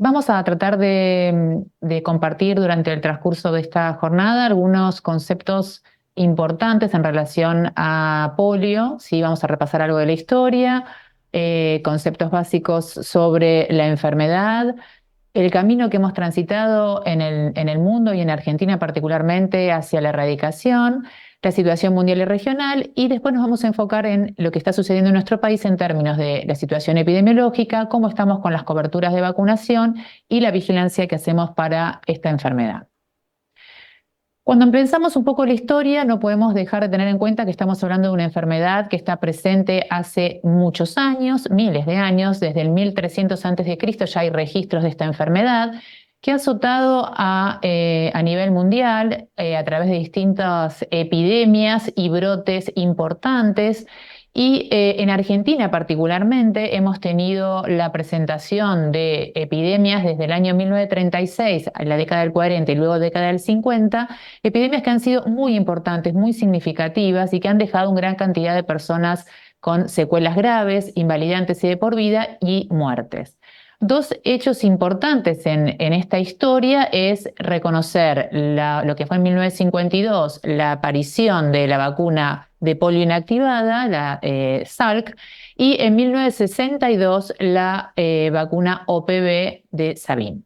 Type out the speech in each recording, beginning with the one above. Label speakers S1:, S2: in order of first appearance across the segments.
S1: Vamos a tratar de compartir durante el transcurso de esta jornada algunos conceptos importantes en relación a polio. Sí, vamos a repasar algo de la historia, conceptos básicos sobre la enfermedad, el camino que hemos transitado en el mundo y en Argentina particularmente hacia la erradicación, la situación mundial y regional, y después nos vamos a enfocar en lo que está sucediendo en nuestro país en términos de la situación epidemiológica, cómo estamos con las coberturas de vacunación y la vigilancia que hacemos para esta enfermedad. Cuando pensamos un poco la historia, no podemos dejar de tener en cuenta que estamos hablando de una enfermedad que está presente hace muchos años, miles de años, desde el 1300 a.C. ya hay registros de esta enfermedad, que ha azotado a nivel mundial a través de distintas epidemias y brotes importantes. Y en Argentina particularmente hemos tenido la presentación de epidemias desde el año 1936, a la década del 40 y luego década del 50, epidemias que han sido muy importantes, muy significativas y que han dejado una gran cantidad de personas con secuelas graves, invalidantes y de por vida y muertes. Dos hechos importantes en esta historia es reconocer lo que fue en 1952 la aparición de la vacuna de polio inactivada, la Salk, y en 1962 la vacuna OPV de Sabin.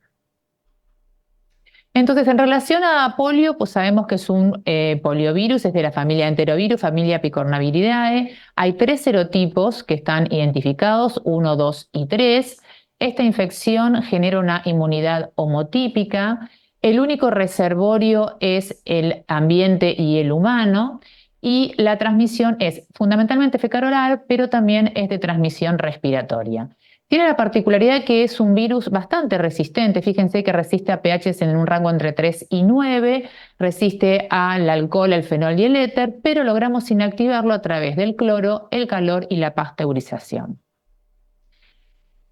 S1: Entonces, en relación a polio, pues sabemos que es un poliovirus, es de la familia enterovirus, familia Picornaviridae. Hay 3 serotipos que están identificados, 1, 2 y 3. Esta infección genera una inmunidad homotípica. El único reservorio es el ambiente y el humano. Y la transmisión es fundamentalmente fecal-oral, pero también es de transmisión respiratoria. Tiene la particularidad que es un virus bastante resistente. Fíjense que resiste a pHs en un rango entre 3 y 9, resiste al alcohol, al fenol y el éter, pero logramos inactivarlo a través del cloro, el calor y la pasteurización.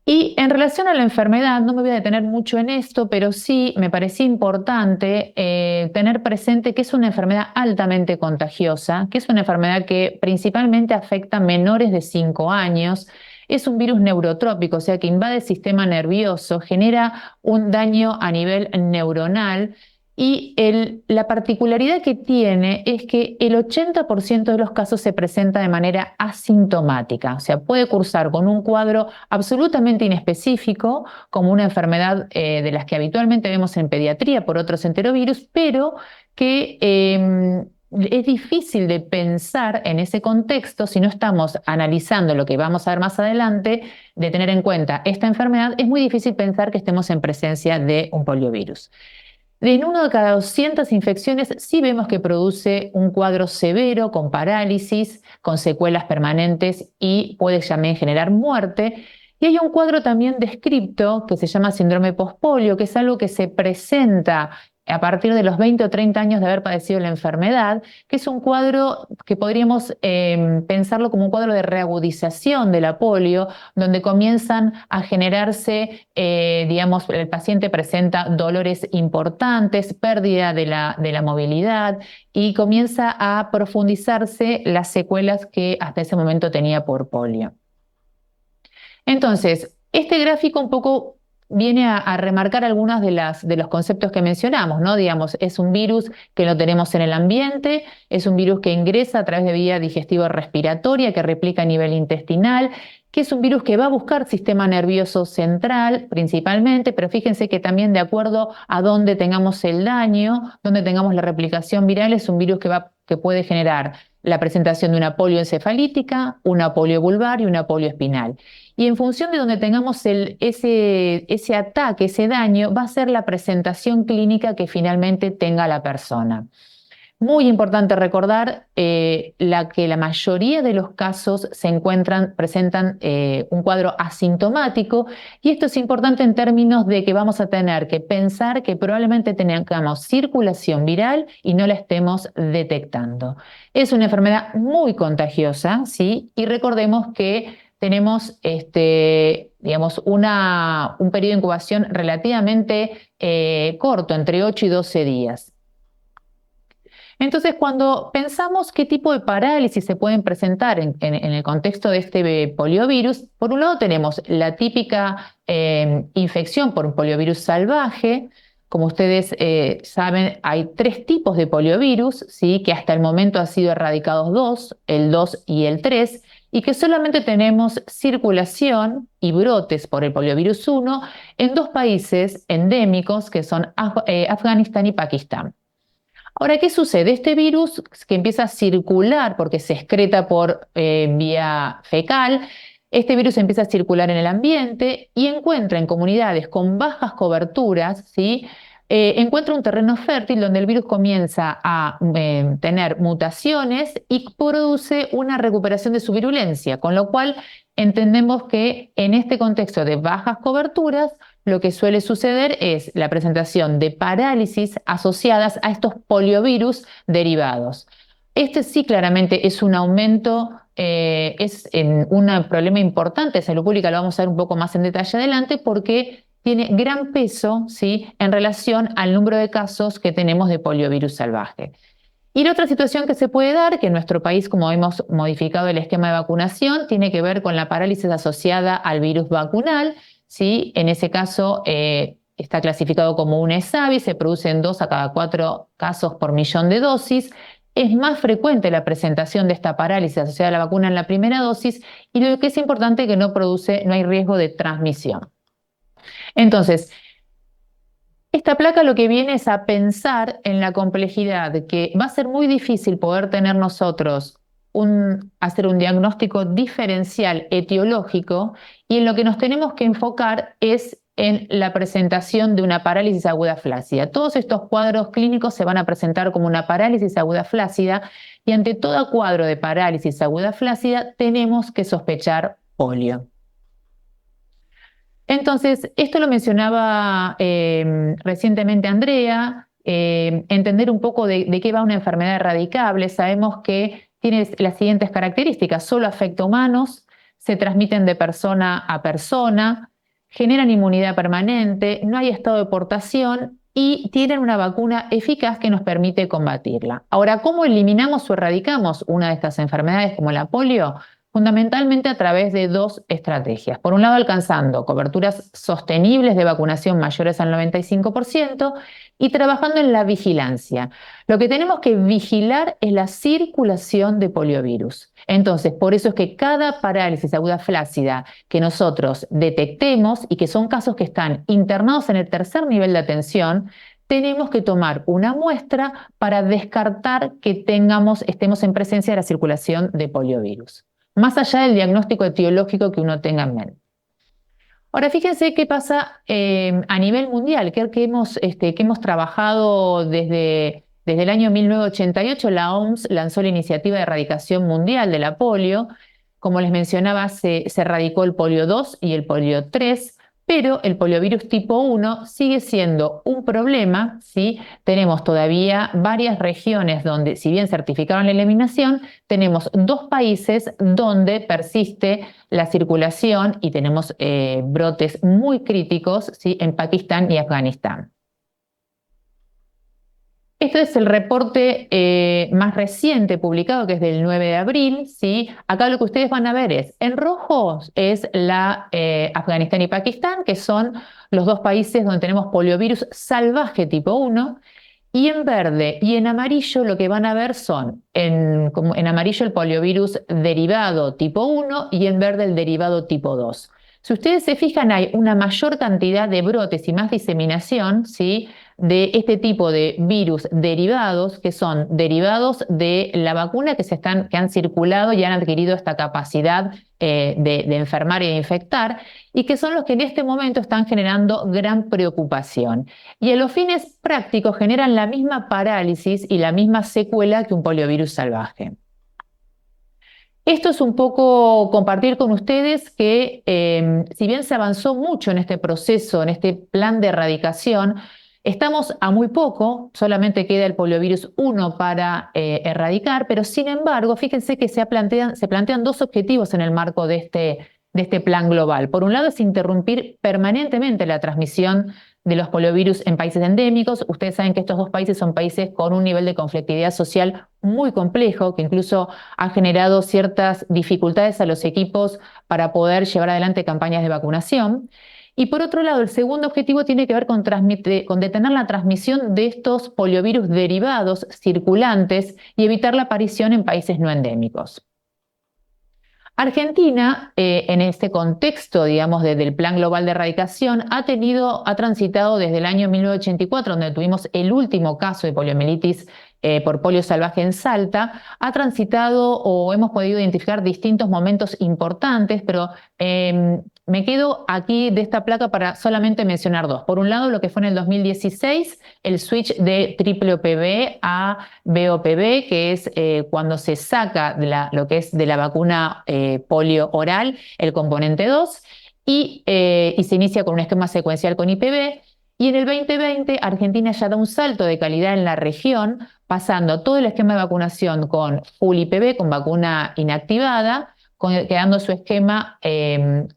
S1: Y en relación a la enfermedad, no me voy a detener mucho en esto, pero sí me parecía importante tener presente que es una enfermedad altamente contagiosa, que es una enfermedad que principalmente afecta a menores de 5 años. Es un virus neurotrópico, o sea que invade el sistema nervioso, genera un daño a nivel neuronal. Y la particularidad que tiene es que el 80% de los casos se presenta de manera asintomática, o sea, puede cursar con un cuadro absolutamente inespecífico, como una enfermedad de las que habitualmente vemos en pediatría por otros enterovirus, pero que es difícil de pensar en ese contexto si no estamos analizando lo que vamos a ver más adelante, de tener en cuenta esta enfermedad, es muy difícil pensar que estemos en presencia de un poliovirus. En 1 de cada 200 infecciones sí vemos que produce un cuadro severo con parálisis, con secuelas permanentes y puede también generar muerte. Y hay un cuadro también descripto que se llama síndrome postpolio, que es algo que se presenta a partir de los 20 o 30 años de haber padecido la enfermedad, que es un cuadro que podríamos pensarlo como un cuadro de reagudización de la polio, donde comienzan a generarse, digamos, el paciente presenta dolores importantes, pérdida de la movilidad y comienza a profundizarse las secuelas que hasta ese momento tenía por polio. Entonces, este gráfico un poco viene a remarcar algunos de los conceptos que mencionamos, ¿no? Digamos, es un virus que lo tenemos en el ambiente, es un virus que ingresa a través de vía digestivo-respiratoria, que replica a nivel intestinal, que es un virus que va a buscar sistema nervioso central principalmente, pero fíjense que también de acuerdo a dónde tengamos el daño, dónde tengamos la replicación viral, es un virus que puede generar la presentación de una polio encefalítica, una polio vulvar y una polio espinal. Y en función de donde tengamos ese ataque, ese daño, va a ser la presentación clínica que finalmente tenga la persona. Muy importante recordar que la mayoría de los casos presentan un cuadro asintomático, y esto es importante en términos de que vamos a tener que pensar que probablemente tengamos circulación viral y no la estemos detectando. Es una enfermedad muy contagiosa, ¿sí? Y recordemos que tenemos digamos, un periodo de incubación relativamente corto, entre 8 y 12 días. Entonces, cuando pensamos qué tipo de parálisis se pueden presentar en el contexto de este poliovirus, por un lado tenemos la típica infección por un poliovirus salvaje. Como ustedes saben, hay 3 tipos de poliovirus, ¿sí? Que hasta el momento han sido erradicados 2, el 2 y el 3, y que solamente tenemos circulación y brotes por el poliovirus 1 en 2 países endémicos que son Afganistán y Pakistán. Ahora, ¿qué sucede? Este virus que empieza a circular porque se excreta por vía fecal, este virus empieza a circular en el ambiente y encuentra en comunidades con bajas coberturas, ¿sí? Encuentra un terreno fértil donde el virus comienza a tener mutaciones y produce una recuperación de su virulencia, con lo cual entendemos que en este contexto de bajas coberturas, lo que suele suceder es la presentación de parálisis asociadas a estos poliovirus derivados. Este sí claramente es un aumento, es un problema importante de salud pública, lo vamos a ver un poco más en detalle adelante, porque tiene gran peso, ¿sí?, en relación al número de casos que tenemos de poliovirus salvaje. Y la otra situación que se puede dar, que en nuestro país, como hemos modificado el esquema de vacunación, tiene que ver con la parálisis asociada al virus vacunal, ¿sí? En ese caso está clasificado como un ESAVI, se producen 2 a cada 4 casos por millón de dosis. Es más frecuente la presentación de esta parálisis asociada a la vacuna en la primera dosis, y lo que es importante es que no hay riesgo de transmisión. Entonces, esta placa lo que viene es a pensar en la complejidad, de que va a ser muy difícil poder tener nosotros hacer un diagnóstico diferencial etiológico, y en lo que nos tenemos que enfocar es en la presentación de una parálisis aguda flácida. Todos estos cuadros clínicos se van a presentar como una parálisis aguda flácida, y ante todo cuadro de parálisis aguda flácida tenemos que sospechar polio. Entonces, esto lo mencionaba recientemente Andrea, entender un poco de qué va una enfermedad erradicable. Sabemos que tiene las siguientes características: solo afecta a humanos, se transmiten de persona a persona, generan inmunidad permanente, no hay estado de portación y tienen una vacuna eficaz que nos permite combatirla. Ahora, ¿cómo eliminamos o erradicamos una de estas enfermedades como la polio? Fundamentalmente a través de 2 estrategias. Por un lado, alcanzando coberturas sostenibles de vacunación mayores al 95% y trabajando en la vigilancia. Lo que tenemos que vigilar es la circulación de poliovirus. Entonces, por eso es que cada parálisis aguda flácida que nosotros detectemos, y que son casos que están internados en el 3er nivel de atención, tenemos que tomar una muestra para descartar que estemos en presencia de la circulación de poliovirus, más allá del diagnóstico etiológico que uno tenga en mente. Ahora, fíjense qué pasa a nivel mundial, que hemos trabajado desde el año 1988. La OMS lanzó la Iniciativa de Erradicación Mundial de la Polio. Como les mencionaba, se erradicó el polio 2 y el polio 3, pero el poliovirus tipo 1 sigue siendo un problema, ¿sí? Tenemos todavía varias regiones donde, si bien certificaron la eliminación, tenemos 2 países donde persiste la circulación y tenemos brotes muy críticos, ¿sí?, en Pakistán y Afganistán. Este es el reporte más reciente publicado, que es del 9 de abril, ¿sí? Acá lo que ustedes van a ver es, en rojo es Afganistán y Pakistán, que son los 2 países donde tenemos poliovirus salvaje tipo 1, y en verde y en amarillo lo que van a ver son, en amarillo el poliovirus derivado tipo 1 y en verde el derivado tipo 2. Si ustedes se fijan, hay una mayor cantidad de brotes y más diseminación, ¿sí?, de este tipo de virus derivados, que son derivados de la vacuna que han circulado y han adquirido esta capacidad de enfermar y de infectar, y que son los que en este momento están generando gran preocupación. Y a los fines prácticos generan la misma parálisis y la misma secuela que un poliovirus salvaje. Esto es un poco compartir con ustedes que si bien se avanzó mucho en este proceso, en este plan de erradicación, estamos a muy poco, solamente queda el poliovirus 1 para erradicar, pero sin embargo, fíjense que se plantean 2 objetivos en el marco de este plan global. Por un lado es interrumpir permanentemente la transmisión de los poliovirus en países endémicos. Ustedes saben que estos dos países son países con un nivel de conflictividad social muy complejo, que incluso ha generado ciertas dificultades a los equipos para poder llevar adelante campañas de vacunación. Y por otro lado, el segundo objetivo tiene que ver con detener la transmisión de estos poliovirus derivados circulantes y evitar la aparición en países no endémicos. Argentina, en este contexto, digamos, del Plan Global de Erradicación, ha transitado desde el año 1984, donde tuvimos el último caso de poliomielitis por polio salvaje en Salta, ha transitado o hemos podido identificar distintos momentos importantes, pero me quedo aquí de esta placa para solamente mencionar dos. Por un lado, lo que fue en el 2016, el switch de triple OPV a BOPV, que es cuando se saca de lo que es de la vacuna polio oral el componente 2 y se inicia con un esquema secuencial con IPV. Y en el 2020, Argentina ya da un salto de calidad en la región, pasando todo el esquema de vacunación con full IPV, con vacuna inactivada, quedando su esquema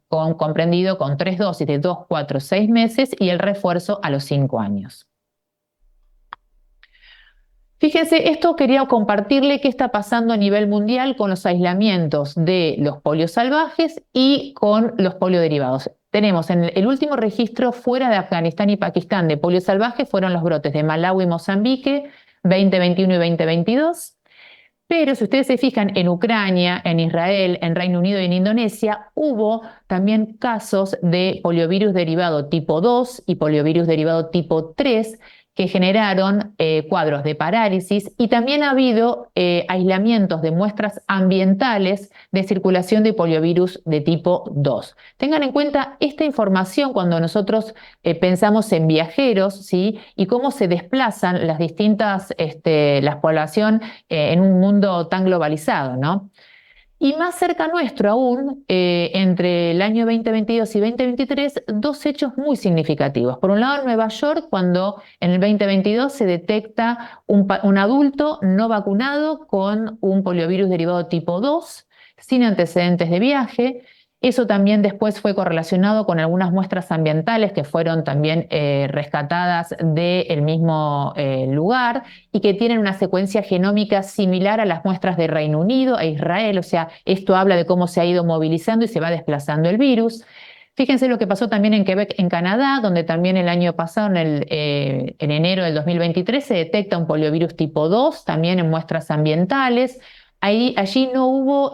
S1: comprendido con 3 dosis de 2, 4, 6 meses y el refuerzo a los 5 años. Fíjense, esto quería compartirle qué está pasando a nivel mundial con los aislamientos de los polios salvajes y con los polioderivados. Tenemos en el último registro fuera de Afganistán y Pakistán de polio salvaje fueron los brotes de Malaui y Mozambique, 2021 y 2022. Pero si ustedes se fijan en Ucrania, en Israel, en Reino Unido y en Indonesia, hubo también casos de poliovirus derivado tipo 2 y poliovirus derivado tipo 3 que generaron cuadros de parálisis, y también ha habido aislamientos de muestras ambientales de circulación de poliovirus de tipo 2. Tengan en cuenta esta información cuando nosotros pensamos en viajeros, ¿sí? Y cómo se desplazan las distintas, la población en un mundo tan globalizado, ¿no? Y más cerca nuestro aún, entre el año 2022 y 2023, dos hechos muy significativos. Por un lado, en Nueva York, cuando en el 2022 se detecta un adulto no vacunado con un poliovirus derivado tipo 2, sin antecedentes de viaje. Eso también después fue correlacionado con algunas muestras ambientales que fueron también rescatadas del mismo lugar y que tienen una secuencia genómica similar a las muestras de Reino Unido e Israel. O sea, esto habla de cómo se ha ido movilizando y se va desplazando el virus. Fíjense lo que pasó también en Quebec, en Canadá, donde también el año pasado, en enero del 2023, se detecta un poliovirus tipo 2, también en muestras ambientales. Allí no hubo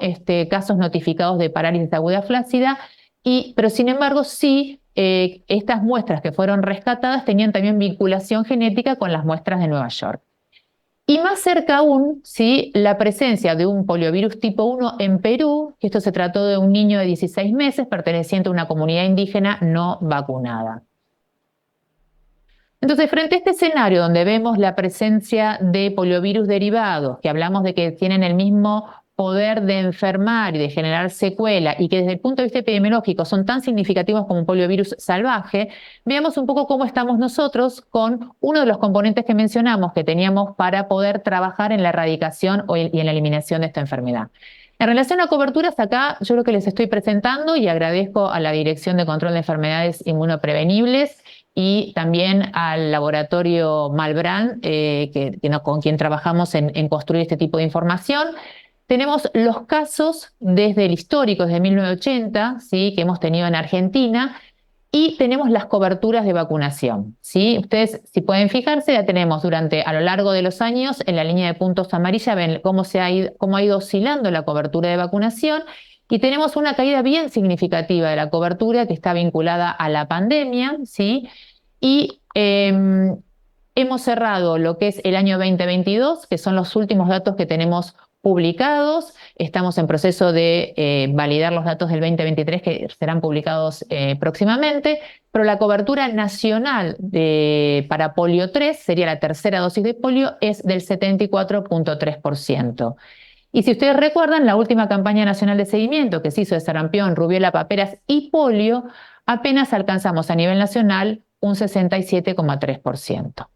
S1: casos notificados de parálisis aguda flácida, pero sin embargo sí estas muestras que fueron rescatadas tenían también vinculación genética con las muestras de Nueva York. Y más cerca aún, ¿sí?, la presencia de un poliovirus tipo 1 en Perú, que esto se trató de un niño de 16 meses perteneciente a una comunidad indígena no vacunada. Entonces, frente a este escenario donde vemos la presencia de poliovirus derivados, que hablamos de que tienen el mismo poder de enfermar y de generar secuela, y que desde el punto de vista epidemiológico son tan significativos como un poliovirus salvaje, veamos un poco cómo estamos nosotros con uno de los componentes que mencionamos que teníamos para poder trabajar en la erradicación y en la eliminación de esta enfermedad. En relación a coberturas, acá yo lo que les estoy presentando, y agradezco a la Dirección de Control de Enfermedades Inmunoprevenibles y también al laboratorio Malbrand, con quien trabajamos en construir este tipo de información. Tenemos los casos desde el histórico, desde 1980, ¿sí?, que hemos tenido en Argentina, y tenemos las coberturas de vacunación, ¿sí? Ustedes, si pueden fijarse, ya tenemos a lo largo de los años, en la línea de puntos amarilla, ven cómo ha ido oscilando la cobertura de vacunación, y tenemos una caída bien significativa de la cobertura que está vinculada a la pandemia, ¿sí? Y hemos cerrado lo que es el año 2022, que son los últimos datos que tenemos publicados. Estamos en proceso de validar los datos del 2023 que serán publicados próximamente, pero la cobertura nacional para polio 3, sería la tercera dosis de polio, es del 74.3%. Y si ustedes recuerdan, la última campaña nacional de seguimiento que se hizo de sarampión, rubiola, paperas y polio, apenas alcanzamos a nivel nacional un 67,3%.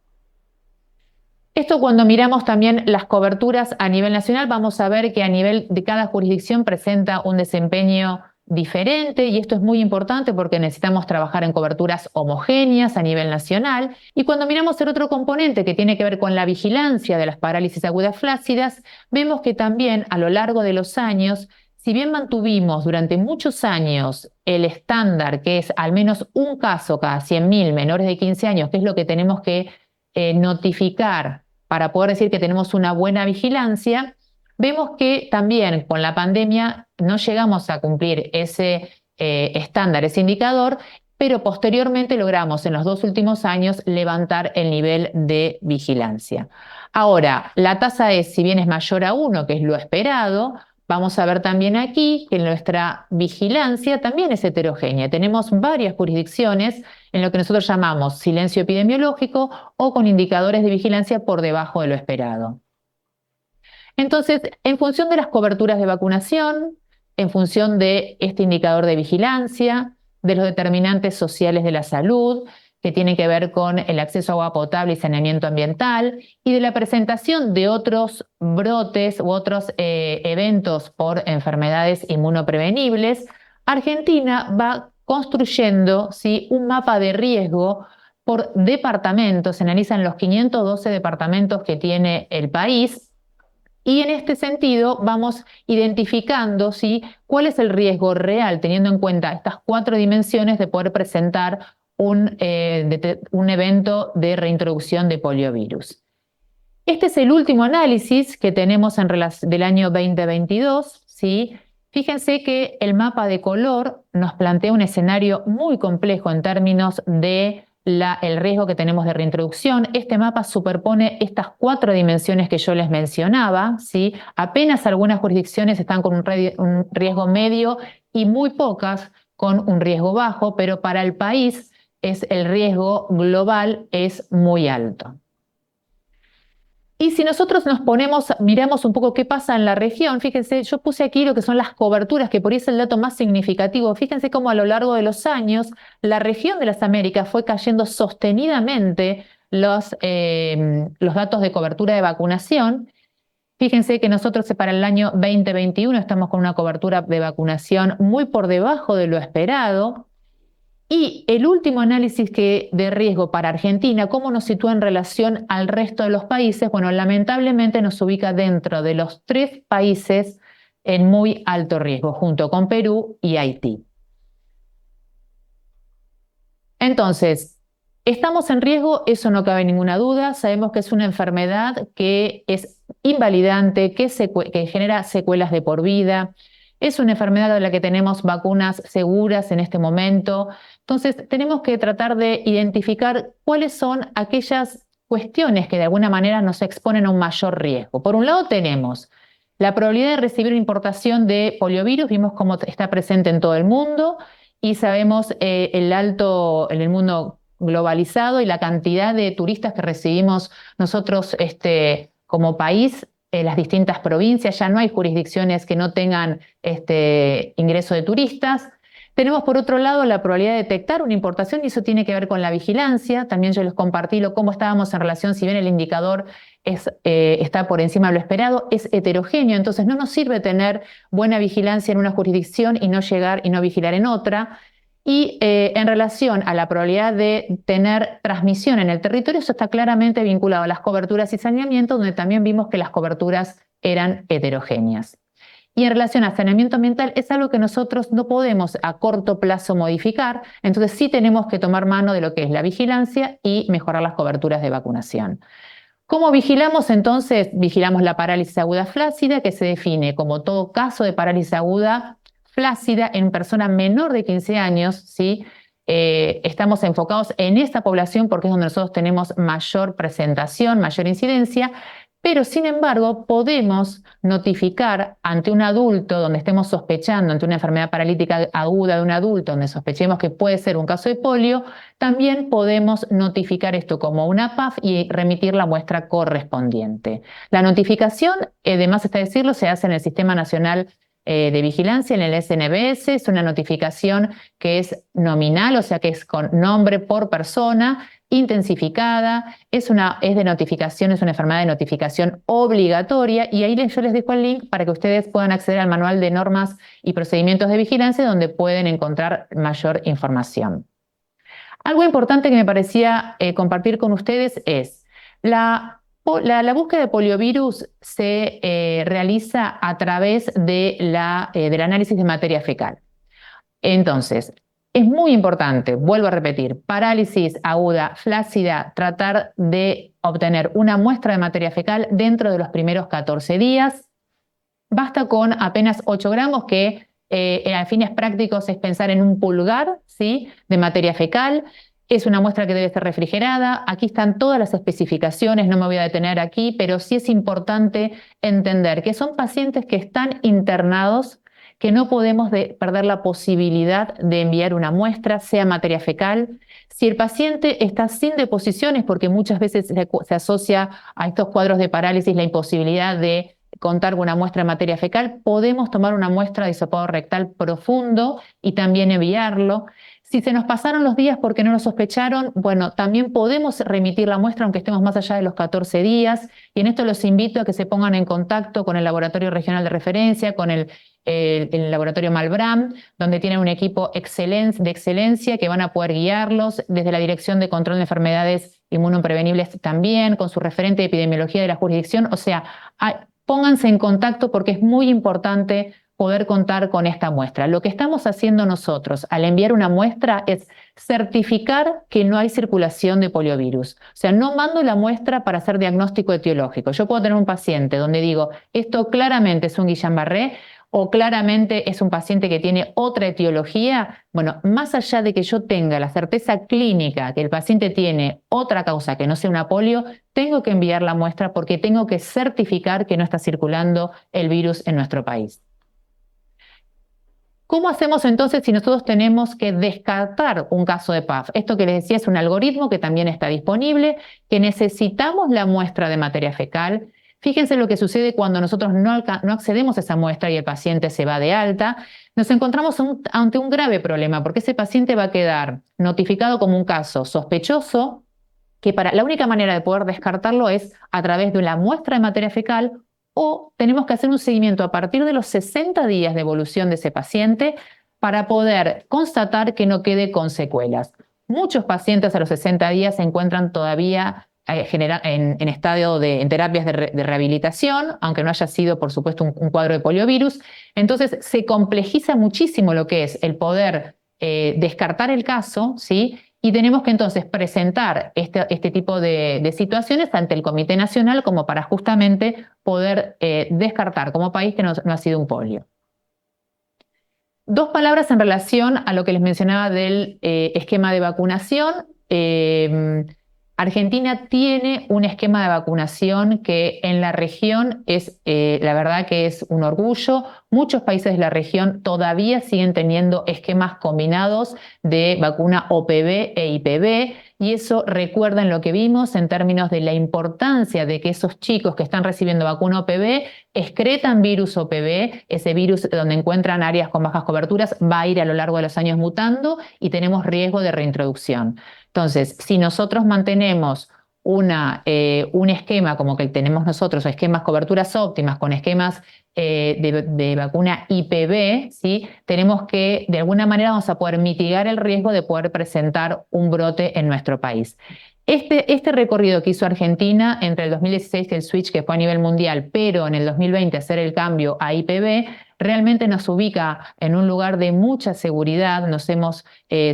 S1: Esto, cuando miramos también las coberturas a nivel nacional, vamos a ver que a nivel de cada jurisdicción presenta un desempeño diferente, y esto es muy importante porque necesitamos trabajar en coberturas homogéneas a nivel nacional. Y cuando miramos el otro componente que tiene que ver con la vigilancia de las parálisis agudas flácidas, vemos que también a lo largo de los años, si bien mantuvimos durante muchos años el estándar, que es al menos un caso cada 100.000 menores de 15 años, que es lo que tenemos que notificar para poder decir que tenemos una buena vigilancia, vemos que también con la pandemia no llegamos a cumplir ese estándar, ese indicador, pero posteriormente logramos en los 2 últimos años levantar el nivel de vigilancia. Ahora, la tasa es, si bien es mayor a 1, que es lo esperado, vamos a ver también aquí que nuestra vigilancia también es heterogénea. Tenemos varias jurisdicciones en lo que nosotros llamamos silencio epidemiológico o con indicadores de vigilancia por debajo de lo esperado. Entonces, en función de las coberturas de vacunación, en función de este indicador de vigilancia, de los determinantes sociales de la salud, que tienen que ver con el acceso a agua potable y saneamiento ambiental, y de la presentación de otros brotes u otros eventos por enfermedades inmunoprevenibles, Argentina va construyendo, ¿sí?, un mapa de riesgo por departamentos. Se analizan los 512 departamentos que tiene el país, y en este sentido vamos identificando, ¿sí?, cuál es el riesgo real, teniendo en cuenta estas 4 dimensiones de poder presentar un evento de reintroducción de poliovirus. Este es el último análisis que tenemos del año 2022, ¿sí? Fíjense que el mapa de color nos plantea un escenario muy complejo en términos de el riesgo que tenemos de reintroducción. Este mapa superpone estas 4 dimensiones que yo les mencionaba, ¿sí? Apenas algunas jurisdicciones están con un riesgo medio y muy pocas con un riesgo bajo, pero para el país el riesgo global es muy alto. Y si nosotros miramos un poco qué pasa en la región, fíjense, yo puse aquí lo que son las coberturas, que por ahí es el dato más significativo. Fíjense cómo a lo largo de los años la región de las Américas fue cayendo sostenidamente los datos de cobertura de vacunación. Fíjense que nosotros para el año 2021 estamos con una cobertura de vacunación muy por debajo de lo esperado. Y el último análisis de riesgo para Argentina, ¿cómo nos sitúa en relación al resto de los países? Bueno, lamentablemente nos ubica dentro de los 3 países en muy alto riesgo, junto con Perú y Haití. Entonces, ¿estamos en riesgo? Eso no cabe ninguna duda. Sabemos que es una enfermedad que es invalidante, que genera secuelas de por vida. Es una enfermedad de la que tenemos vacunas seguras en este momento. Entonces, tenemos que tratar de identificar cuáles son aquellas cuestiones que de alguna manera nos exponen a un mayor riesgo. Por un lado tenemos la probabilidad de recibir una importación de poliovirus, vimos cómo está presente en todo el mundo, y sabemos el alto en el mundo globalizado y la cantidad de turistas que recibimos nosotros como país. Las distintas provincias, ya no hay jurisdicciones que no tengan ingreso de turistas. Tenemos por otro lado la probabilidad de detectar una importación, y eso tiene que ver con la vigilancia. También yo les compartí cómo estábamos en relación, si bien el indicador está por encima de lo esperado, es heterogéneo, entonces no nos sirve tener buena vigilancia en una jurisdicción y no llegar y no vigilar en otra. Y en relación a la probabilidad de tener transmisión en el territorio, eso está claramente vinculado a las coberturas y saneamiento, donde también vimos que las coberturas eran heterogéneas. Y en relación a saneamiento ambiental, es algo que nosotros no podemos a corto plazo modificar, entonces sí tenemos que tomar mano de lo que es la vigilancia y mejorar las coberturas de vacunación. ¿Cómo vigilamos entonces? Vigilamos la parálisis aguda flácida, que se define como todo caso de parálisis aguda flácida en persona menor de 15 años, ¿sí? Estamos enfocados en esta población porque es donde nosotros tenemos mayor presentación, mayor incidencia, pero sin embargo podemos notificar ante un adulto donde estemos sospechando, ante una enfermedad paralítica aguda de un adulto donde sospechemos que puede ser un caso de polio, también podemos notificar esto como una PAF y remitir la muestra correspondiente. La notificación, además está decirlo, se hace en el Sistema Nacional de vigilancia en el SNBS. Es una notificación que es nominal, o sea que es con nombre por persona, intensificada, es de notificación, es una enfermedad de notificación obligatoria, y ahí yo les dejo el link para que ustedes puedan acceder al manual de normas y procedimientos de vigilancia, donde pueden encontrar mayor información. Algo importante que me parecía compartir con ustedes es la búsqueda de poliovirus se realiza a través del análisis de materia fecal. Entonces, es muy importante, vuelvo a repetir, parálisis aguda flácida, tratar de obtener una muestra de materia fecal dentro de los primeros 14 días. Basta con apenas 8 gramos, que a fines prácticos es pensar en un pulgar, ¿sí?, de materia fecal. Es una muestra que debe ser refrigerada. Aquí están todas las especificaciones, no me voy a detener aquí, pero sí es importante entender que son pacientes que están internados, que no podemos perder la posibilidad de enviar una muestra, sea materia fecal. Si el paciente está sin deposiciones, porque muchas veces se asocia a estos cuadros de parálisis la imposibilidad de contar con una muestra de materia fecal, podemos tomar una muestra de hisopado rectal profundo y también enviarlo. Si se nos pasaron los días porque no lo sospecharon, bueno, también podemos remitir la muestra aunque estemos más allá de los 14 días, y en esto los invito a que se pongan en contacto con el Laboratorio Regional de Referencia, con el Laboratorio Malbrán, donde tienen un equipo de excelencia que van a poder guiarlos, desde la Dirección de Control de Enfermedades Inmunoprevenibles también, con su referente de epidemiología de la jurisdicción. O sea, pónganse en contacto porque es muy importante poder contar con esta muestra. Lo que estamos haciendo nosotros al enviar una muestra es certificar que no hay circulación de poliovirus. O sea, no mando la muestra para hacer diagnóstico etiológico. Yo puedo tener un paciente donde digo, esto claramente es un Guillain-Barré, o claramente es un paciente que tiene otra etiología. Bueno, más allá de que yo tenga la certeza clínica que el paciente tiene otra causa que no sea una polio, tengo que enviar la muestra porque tengo que certificar que no está circulando el virus en nuestro país. ¿Cómo hacemos entonces si nosotros tenemos que descartar un caso de PAF? Esto que les decía es un algoritmo que también está disponible, que necesitamos la muestra de materia fecal. Fíjense lo que sucede cuando nosotros no accedemos a esa muestra y el paciente se va de alta. Nos encontramos ante un grave problema, porque ese paciente va a quedar notificado como un caso sospechoso, que la única manera de poder descartarlo es a través de la muestra de materia fecal, o tenemos que hacer un seguimiento a partir de los 60 días de evolución de ese paciente para poder constatar que no quede con secuelas. Muchos pacientes a los 60 días se encuentran todavía en estadio en terapias de rehabilitación, aunque no haya sido, por supuesto, un cuadro de poliovirus. Entonces, se complejiza muchísimo lo que es el poder descartar el caso, ¿sí? Y tenemos que entonces presentar este tipo de situaciones ante el Comité Nacional como para justamente poder descartar como país que no ha sido un polio. Dos palabras en relación a lo que les mencionaba del esquema de vacunación. Argentina tiene un esquema de vacunación que en la región es, la verdad que es un orgullo. Muchos países de la región todavía siguen teniendo esquemas combinados de vacuna OPV e IPV, y eso recuerden lo que vimos en términos de la importancia de que esos chicos que están recibiendo vacuna OPV excretan virus OPV. Ese virus, donde encuentran áreas con bajas coberturas, va a ir a lo largo de los años mutando y tenemos riesgo de reintroducción. Entonces, si nosotros mantenemos un esquema como que tenemos nosotros, o esquemas coberturas óptimas con esquemas de vacuna IPV, ¿sí?, tenemos que, de alguna manera, vamos a poder mitigar el riesgo de poder presentar un brote en nuestro país. Este recorrido que hizo Argentina entre el 2016, el switch que fue a nivel mundial, pero en el 2020 hacer el cambio a IPV, realmente nos ubica en un lugar de mucha seguridad.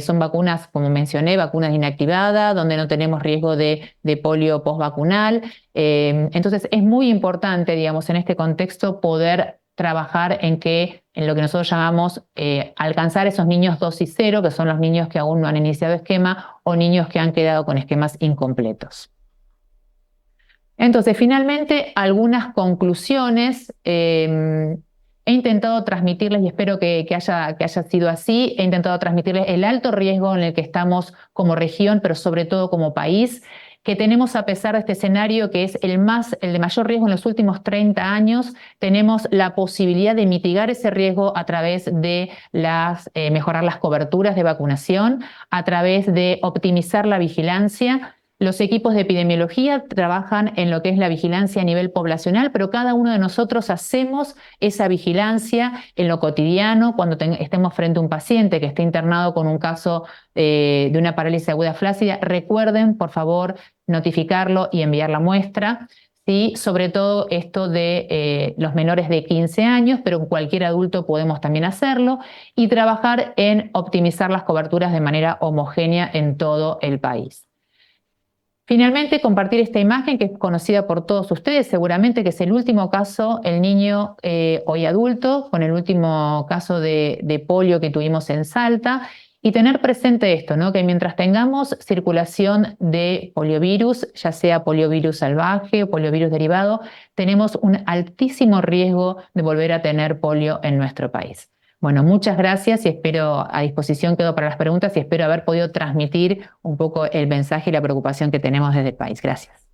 S1: Son vacunas, como mencioné, vacunas inactivadas, donde no tenemos riesgo de polio postvacunal. Entonces es muy importante, digamos, en este contexto poder trabajar en lo que nosotros llamamos alcanzar esos niños dosis cero, que son los niños que aún no han iniciado esquema o niños que han quedado con esquemas incompletos. Entonces, finalmente, algunas conclusiones. He intentado transmitirles, y espero que haya sido así, he intentado transmitirles el alto riesgo en el que estamos como región, pero sobre todo como país. que tenemos, a pesar de este escenario que es el de mayor riesgo en los últimos 30 años, tenemos la posibilidad de mitigar ese riesgo a través de mejorar las coberturas de vacunación, a través de optimizar la vigilancia. Los equipos de epidemiología trabajan en lo que es la vigilancia a nivel poblacional, pero cada uno de nosotros hacemos esa vigilancia en lo cotidiano cuando estemos frente a un paciente que esté internado con un caso de una parálisis aguda flácida. Recuerden, por favor, notificarlo y enviar la muestra. Sí, sobre todo esto de los menores de 15 años, pero cualquier adulto podemos también hacerlo, y trabajar en optimizar las coberturas de manera homogénea en todo el país. Finalmente, compartir esta imagen que es conocida por todos ustedes, seguramente, que es el último caso, el niño hoy adulto, con el último caso de polio que tuvimos en Salta, y tener presente esto, ¿no? Que mientras tengamos circulación de poliovirus, ya sea poliovirus salvaje o poliovirus derivado, tenemos un altísimo riesgo de volver a tener polio en nuestro país. Bueno, muchas gracias y espero, a disposición quedo para las preguntas y espero haber podido transmitir un poco el mensaje y la preocupación que tenemos desde el país. Gracias.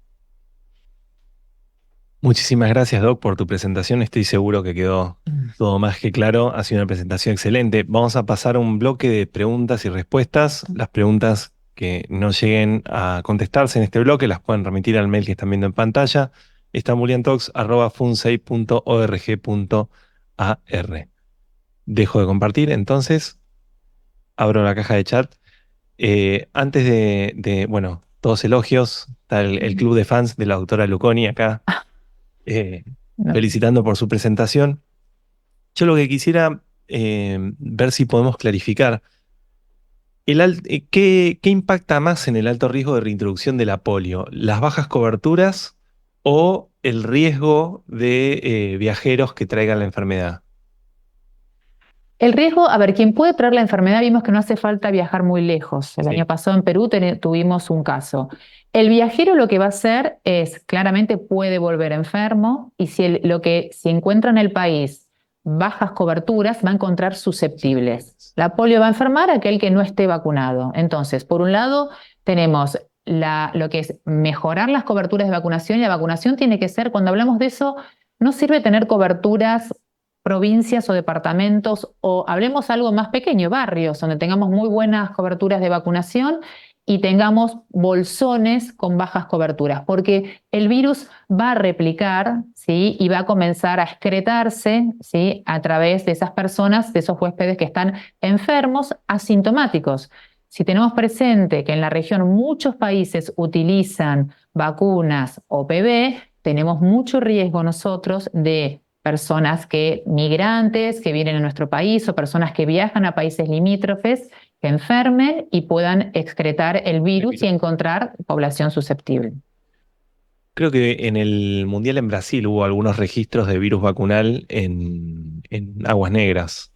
S2: Muchísimas gracias, Doc, por tu presentación. Estoy seguro que quedó todo más que claro. Ha sido una presentación excelente. Vamos a pasar a un bloque de preguntas y respuestas. Las preguntas que no lleguen a contestarse en este bloque las pueden remitir al mail que están viendo en pantalla, estambuliantalks@funsei.org.ar. Dejo de compartir, entonces abro la caja de chat. Antes bueno, todos elogios. Está el club de fans de la doctora Luconi acá,
S1: No.
S2: felicitando por su presentación. Yo lo que quisiera ver si podemos clarificar, ¿qué impacta más en el alto riesgo de reintroducción de la polio? ¿Las bajas coberturas o el riesgo de viajeros que traigan la enfermedad?
S1: El riesgo, a ver, quien puede traer la enfermedad, vimos que no hace falta viajar muy lejos. El año pasado en Perú tuvimos un caso. El viajero lo que va a hacer es, claramente puede volver enfermo, y si encuentra en el país bajas coberturas, va a encontrar susceptibles. La polio va a enfermar a aquel que no esté vacunado. Entonces, por un lado, tenemos lo que es mejorar las coberturas de vacunación, y la vacunación tiene que ser, cuando hablamos de eso, no sirve tener coberturas provincias o departamentos, o hablemos algo más pequeño, barrios, donde tengamos muy buenas coberturas de vacunación y tengamos bolsones con bajas coberturas, porque el virus va a replicar, ¿sí? Y va a comenzar a excretarse, ¿sí? A través de esas personas, de esos huéspedes que están enfermos, asintomáticos. Si tenemos presente que en la región muchos países utilizan vacunas OPV, tenemos mucho riesgo nosotros de personas migrantes que vienen a nuestro país o personas que viajan a países limítrofes, que enfermen y puedan excretar el virus y encontrar población susceptible.
S2: Creo que en el Mundial en Brasil hubo algunos registros de virus vacunal en aguas negras.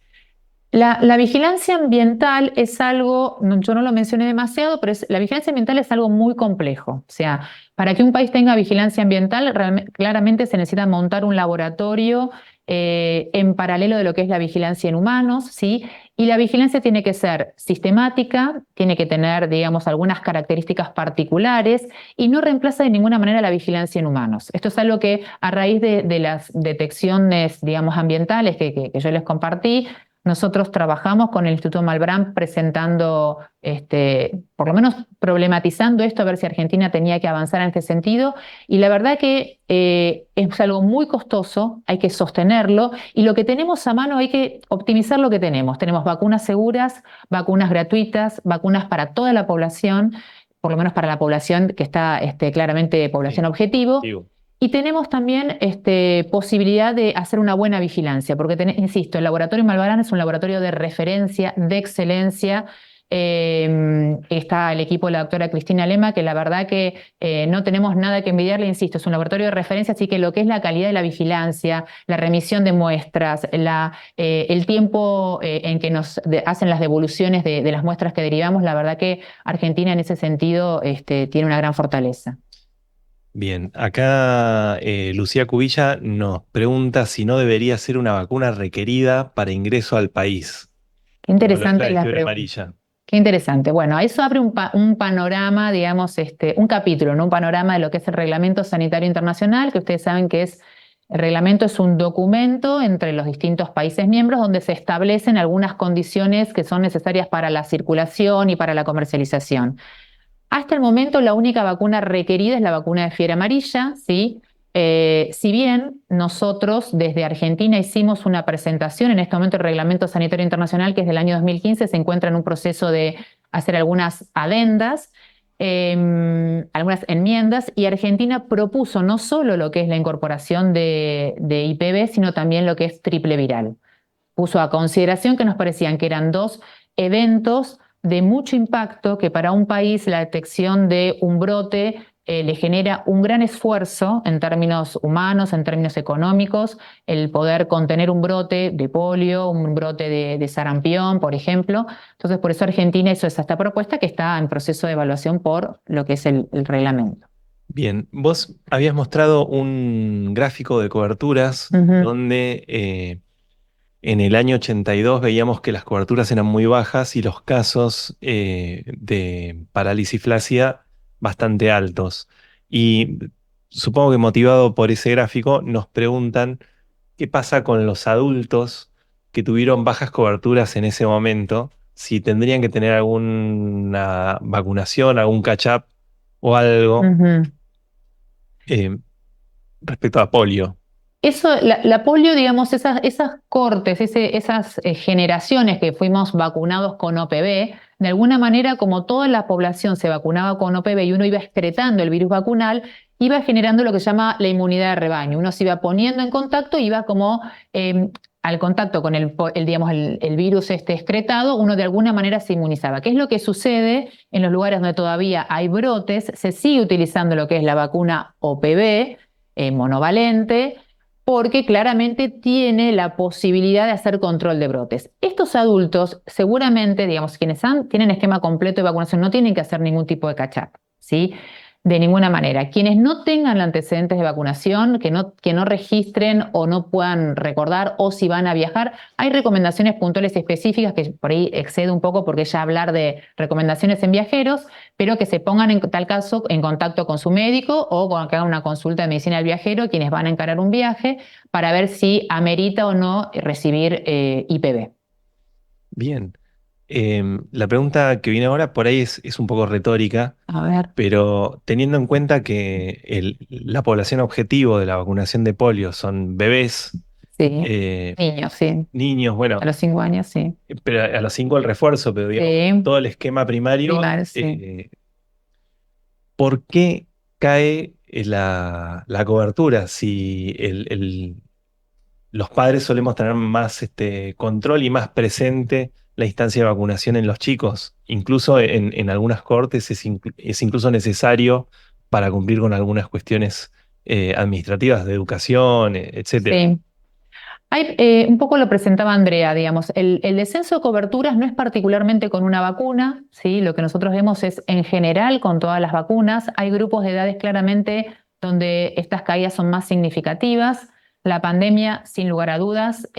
S1: La vigilancia ambiental es algo, yo no lo mencioné demasiado, pero la vigilancia ambiental es algo muy complejo. O sea, para que un país tenga vigilancia ambiental, claramente se necesita montar un laboratorio en paralelo de lo que es la vigilancia en humanos, ¿sí? Y la vigilancia tiene que ser sistemática, tiene que tener, digamos, algunas características particulares, y no reemplaza de ninguna manera la vigilancia en humanos. Esto es algo que, a raíz de las detecciones, digamos, ambientales que yo les compartí, nosotros trabajamos con el Instituto Malbrán presentando, por lo menos problematizando esto, a ver si Argentina tenía que avanzar en este sentido. Y la verdad que es algo muy costoso, hay que sostenerlo, y lo que tenemos a mano hay que optimizar lo que tenemos. Tenemos vacunas seguras, vacunas gratuitas, vacunas para toda la población, por lo menos para la población que está claramente población objetivo. Y tenemos también posibilidad de hacer una buena vigilancia, porque, insisto, el Laboratorio Malbrán es un laboratorio de referencia, de excelencia. Está el equipo de la doctora Cristina Lema, que la verdad que no tenemos nada que envidiarle, insisto, es un laboratorio de referencia, así que lo que es la calidad de la vigilancia, la remisión de muestras, el tiempo en que nos hacen las devoluciones de las muestras que derivamos, la verdad que Argentina en ese sentido tiene una gran fortaleza.
S2: Bien, acá Lucía Cubilla nos pregunta si no debería ser una vacuna requerida para ingreso al país.
S1: Qué interesante
S2: la
S1: la
S2: fiebre
S1: pregunta.
S2: amarilla.
S1: Qué interesante. Bueno, eso abre un panorama, digamos, un capítulo, ¿no? Un panorama de lo que es el Reglamento Sanitario Internacional, que ustedes saben que el reglamento es un documento entre los distintos países miembros donde se establecen algunas condiciones que son necesarias para la circulación y para la comercialización. Hasta el momento la única vacuna requerida es la vacuna de fiebre amarilla, ¿sí? Si bien nosotros desde Argentina hicimos una presentación, en este momento el Reglamento Sanitario Internacional, que es del año 2015, se encuentra en un proceso de hacer algunas adendas, algunas enmiendas, y Argentina propuso no solo lo que es la incorporación de IPV, sino también lo que es triple viral. Puso a consideración que nos parecían que eran dos eventos de mucho impacto, que para un país la detección de un brote le genera un gran esfuerzo en términos humanos, en términos económicos, el poder contener un brote de polio, un brote de sarampión, por ejemplo. Entonces, por eso Argentina hizo esta propuesta que está en proceso de evaluación por lo que es el reglamento.
S2: Bien, vos habías mostrado un gráfico de coberturas donde en el año 82 veíamos que las coberturas eran muy bajas y los casos de parálisis flácida bastante altos. Y supongo que motivado por ese gráfico nos preguntan qué pasa con los adultos que tuvieron bajas coberturas en ese momento, si tendrían que tener alguna vacunación, algún catch-up o algo eh, respecto a polio.
S1: Eso, la polio, digamos, esas cortes, esas generaciones que fuimos vacunados con OPV, de alguna manera, como toda la población se vacunaba con OPV y uno iba excretando el virus vacunal, iba generando lo que se llama la inmunidad de rebaño. Uno se iba poniendo en contacto, iba como al contacto con digamos, el virus excretado, uno de alguna manera se inmunizaba. ¿Qué es lo que sucede en los lugares donde todavía hay brotes? Se sigue utilizando lo que es la vacuna OPV, monovalente, porque claramente tiene la posibilidad de hacer control de brotes. Estos adultos, seguramente, digamos, quienes tienen esquema completo de vacunación, no tienen que hacer ningún tipo de catch-up, ¿sí? De ninguna manera. Quienes no tengan antecedentes de vacunación, que no registren o no puedan recordar, o si van a viajar, hay recomendaciones puntuales específicas que por ahí excedo un poco porque ya hablar de recomendaciones en viajeros, pero que se pongan en tal caso en contacto con su médico o que hagan una consulta de medicina del viajero, quienes van a encarar un viaje, para ver si amerita o no recibir IPV.
S2: Bien. La pregunta que viene ahora por ahí es un poco retórica,
S1: A ver,
S2: pero teniendo en cuenta que la población objetivo de la vacunación de polio son bebés,
S1: sí,
S2: eh,
S1: niños, sí,
S2: niños,
S1: a
S2: bueno,
S1: los 5 años, sí.
S2: pero a los 5 el refuerzo, pero digamos,
S1: Sí,
S2: todo el esquema primario,
S1: primario, sí.
S2: ¿por qué cae la cobertura si los padres solemos tener más control y más presente la instancia de vacunación en los chicos? Incluso en algunas cortes es incluso necesario para cumplir con algunas cuestiones administrativas de educación, etcétera.
S1: Sí. Un poco lo presentaba Andrea, digamos, el descenso de coberturas no es particularmente con una vacuna, ¿sí? Lo que nosotros vemos es en general con todas las vacunas. Hay grupos de edades claramente donde estas caídas son más significativas. La pandemia, sin lugar a dudas,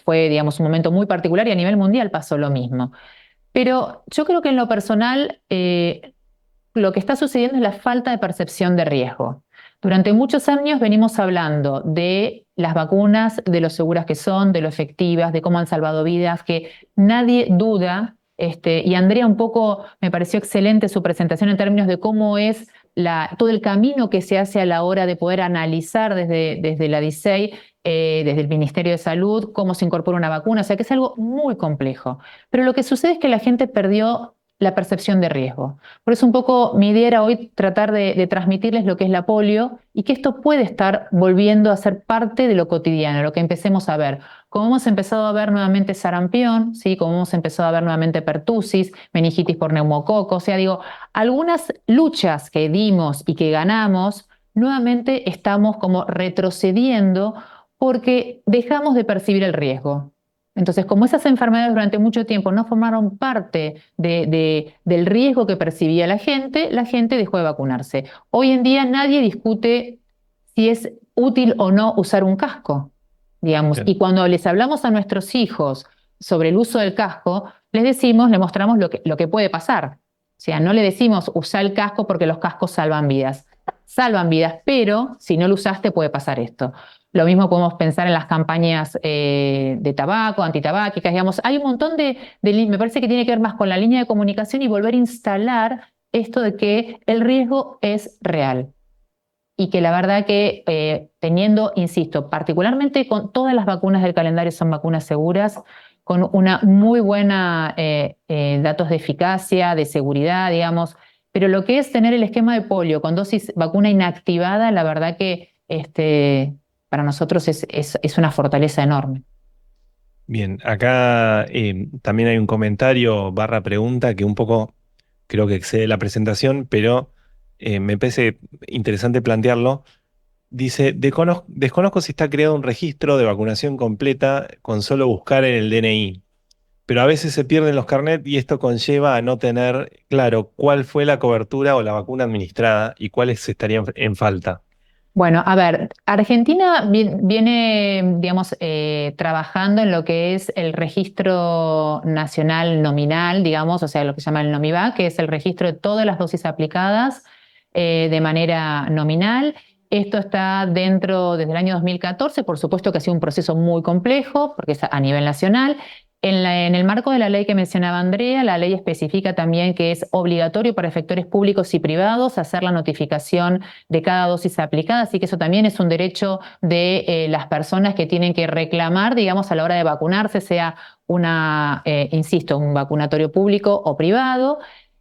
S1: fue, digamos, un momento muy particular y a nivel mundial pasó lo mismo. Pero yo creo que en lo personal, lo que está sucediendo es la falta de percepción de riesgo. Durante muchos años venimos hablando de las vacunas, de lo seguras que son, de lo efectivas, de cómo han salvado vidas, que nadie duda, y Andrea un poco me pareció excelente su presentación en términos de cómo es todo el camino que se hace a la hora de poder analizar desde la DISEI, desde el Ministerio de Salud, cómo se incorpora una vacuna, o sea que es algo muy complejo. Pero lo que sucede es que la gente perdió la percepción de riesgo. Por eso un poco mi idea era hoy tratar de transmitirles lo que es la polio y que esto puede estar volviendo a ser parte de lo cotidiano, lo que empecemos a ver. Como hemos empezado a ver nuevamente sarampión, ¿sí? Como hemos empezado a ver nuevamente pertusis, meningitis por neumococo, o sea, digo, algunas luchas que dimos y que ganamos, nuevamente estamos como retrocediendo porque dejamos de percibir el riesgo. Entonces, como esas enfermedades durante mucho tiempo no formaron parte del riesgo que percibía la gente dejó de vacunarse. Hoy en día nadie discute si es útil o no usar un casco, digamos.
S2: Bien.
S1: Y cuando les hablamos a nuestros hijos sobre el uso del casco, le mostramos lo que puede pasar. O sea, no le decimos usa el casco porque los cascos salvan vidas. Salvan vidas, pero si no lo usaste puede pasar esto. Lo mismo podemos pensar en las campañas de tabaco, antitabáquicas, digamos. Hay un montón me parece que tiene que ver más con la línea de comunicación y volver a instalar esto de que el riesgo es real. Y que la verdad que teniendo, insisto, particularmente con todas las vacunas del calendario son vacunas seguras, con una muy buena datos de eficacia, de seguridad, digamos, pero lo que es tener el esquema de polio con dosis vacuna inactivada, la verdad que para nosotros es una fortaleza enorme.
S2: Bien, acá también hay un comentario barra pregunta que un poco creo que excede la presentación, pero me parece interesante plantearlo. Dice, desconozco si está creado un registro de vacunación completa con solo buscar en el DNI, pero a veces se pierden los carnet y esto conlleva a no tener claro cuál fue la cobertura o la vacuna administrada y cuáles estarían en falta.
S1: Bueno, a ver, Argentina viene, digamos, trabajando en lo que es el registro nacional nominal, digamos, o sea, lo que se llama el NOMIVAC, que es el registro de todas las dosis aplicadas de manera nominal. Esto está desde el año 2014, por supuesto que ha sido un proceso muy complejo, porque es a nivel nacional. En el marco de la ley que mencionaba Andrea, la ley especifica también que es obligatorio para efectores públicos y privados hacer la notificación de cada dosis aplicada, así que eso también es un derecho de las personas que tienen que reclamar, digamos, a la hora de vacunarse, sea insisto, un vacunatorio público o privado.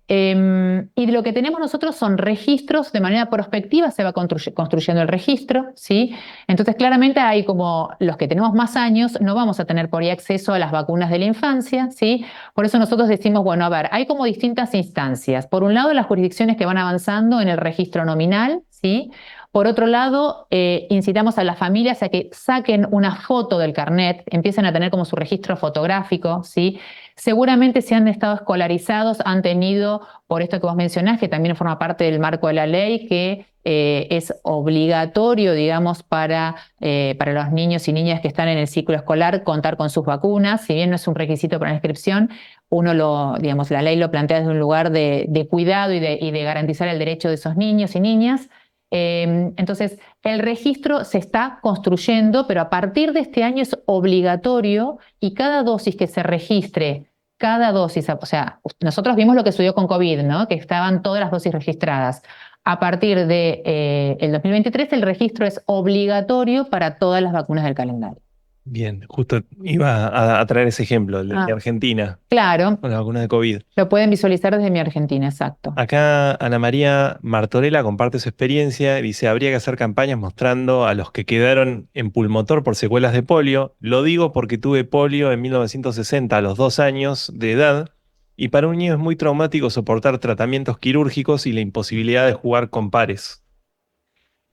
S1: Y lo que tenemos nosotros son registros, de manera prospectiva se va construyendo el registro, ¿sí? Entonces, claramente hay como los que tenemos más años, no vamos a tener por ahí acceso a las vacunas de la infancia, ¿sí? Por eso nosotros decimos, bueno, a ver, hay como distintas instancias. Por un lado, las jurisdicciones que van avanzando en el registro nominal, ¿sí? Por otro lado, incitamos a las familias a que saquen una foto del carnet, empiecen a tener como su registro fotográfico, ¿sí? Seguramente si han estado escolarizados, han tenido, por esto que vos mencionás, que también forma parte del marco de la ley, que es obligatorio, digamos, para los niños y niñas que están en el ciclo escolar contar con sus vacunas. Si bien no es un requisito para la inscripción, digamos, la ley lo plantea desde un lugar de cuidado y de garantizar el derecho de esos niños y niñas. Entonces, el registro se está construyendo, pero a partir de este año es obligatorio y cada dosis que se registre, cada dosis, o sea, nosotros vimos lo que sucedió con COVID, ¿no? Que estaban todas las dosis registradas. A partir de el 2023 el registro es obligatorio para todas las vacunas del calendario.
S2: Bien, justo iba a traer ese ejemplo, el de Argentina,
S1: Claro,
S2: con la vacuna de COVID.
S1: lo pueden visualizar desde mi Argentina, exacto.
S2: Acá Ana María Martorella comparte su experiencia y dice, habría que hacer campañas mostrando a los que quedaron en pulmotor por secuelas de polio. Lo digo porque tuve polio en 1960 a los 2 años de edad y para un niño es muy traumático soportar tratamientos quirúrgicos y la imposibilidad de jugar con pares.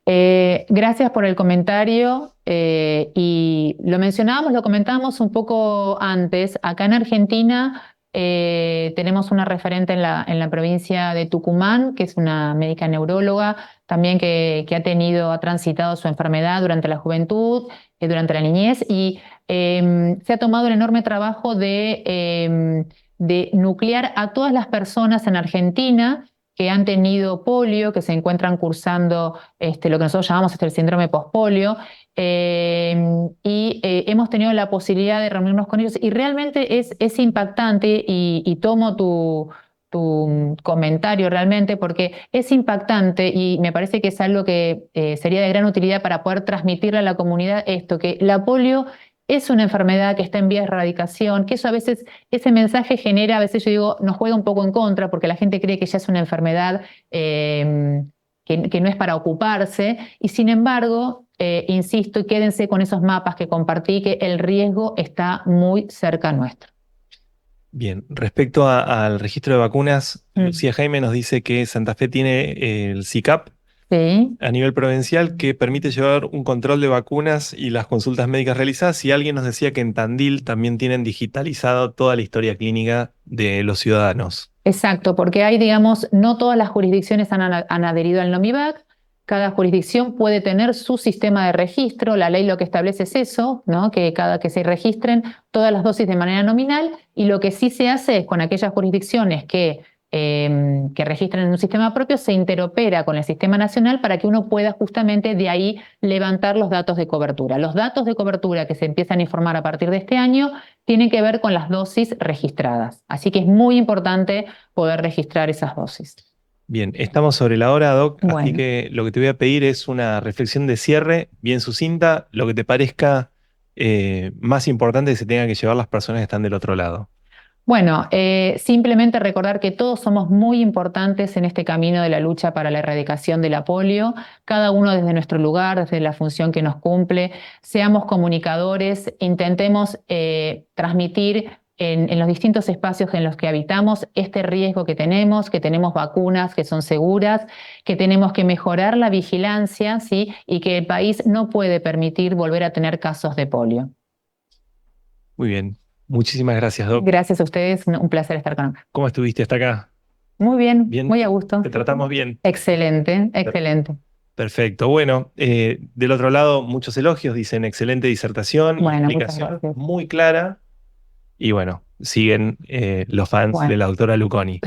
S1: Gracias por el comentario y lo comentábamos un poco antes. Acá en Argentina tenemos una referente en la provincia de Tucumán, que es una médica neuróloga, también que ha transitado su enfermedad durante la juventud, durante la niñez, y se ha tomado el enorme trabajo de nuclear a todas las personas en Argentina que han tenido polio, que se encuentran cursando lo que nosotros llamamos el síndrome postpolio, hemos tenido la posibilidad de reunirnos con ellos y realmente es impactante y tomo tu comentario realmente porque es impactante y me parece que es algo que sería de gran utilidad para poder transmitirle a la comunidad esto, que la polio es una enfermedad que está en vía de erradicación, que eso a veces, ese mensaje genera, a veces yo digo, nos juega un poco en contra porque la gente cree que ya es una enfermedad que no es para ocuparse y sin embargo, insisto y quédense con esos mapas que compartí, que el riesgo está muy cerca nuestro.
S2: Bien, respecto al registro de vacunas, Lucía Jaime nos dice que Santa Fe tiene el SICAP.
S1: Sí.
S2: A nivel provincial que permite llevar un control de vacunas y las consultas médicas realizadas. Y alguien nos decía que en Tandil también tienen digitalizado toda la historia clínica de los ciudadanos.
S1: Exacto, porque hay, digamos, no todas las jurisdicciones han adherido al NOMIVAC. Cada jurisdicción puede tener su sistema de registro, la ley lo que establece es eso, ¿no? Que cada que se registren todas las dosis de manera nominal, y lo que sí se hace es con aquellas jurisdicciones que registran en un sistema propio, se interopera con el sistema nacional para que uno pueda justamente de ahí levantar los datos de cobertura. Los datos de cobertura que se empiezan a informar a partir de este año tienen que ver con las dosis registradas. Así que es muy importante poder registrar esas dosis.
S2: Bien, estamos sobre la hora, Doc, así
S1: Bueno.
S2: que lo que te voy a pedir es una reflexión de cierre, bien sucinta, lo que te parezca más importante que se tengan que llevar las personas que están del otro lado.
S1: Bueno, simplemente recordar que todos somos muy importantes en este camino de la lucha para la erradicación de la polio, cada uno desde nuestro lugar, desde la función que nos cumple, seamos comunicadores, intentemos transmitir en los distintos espacios en los que habitamos este riesgo que tenemos vacunas que son seguras, que tenemos que mejorar la vigilancia, ¿sí? Y que el país no puede permitir volver a tener casos de polio.
S2: Muy bien, muchísimas gracias, Doc.
S1: Gracias a ustedes, un placer estar con ustedes.
S2: ¿Cómo estuviste hasta acá?
S1: Muy bien,
S2: ¿Bien?
S1: muy a gusto.
S2: ¿Te tratamos bien?
S1: Excelente, excelente.
S2: Perfecto. Bueno, del otro lado, muchos elogios, dicen excelente disertación,
S1: Bueno, muchas
S2: explicación
S1: gracias.
S2: muy clara. Y bueno, siguen los fans
S1: Bueno.
S2: de la doctora Luconi.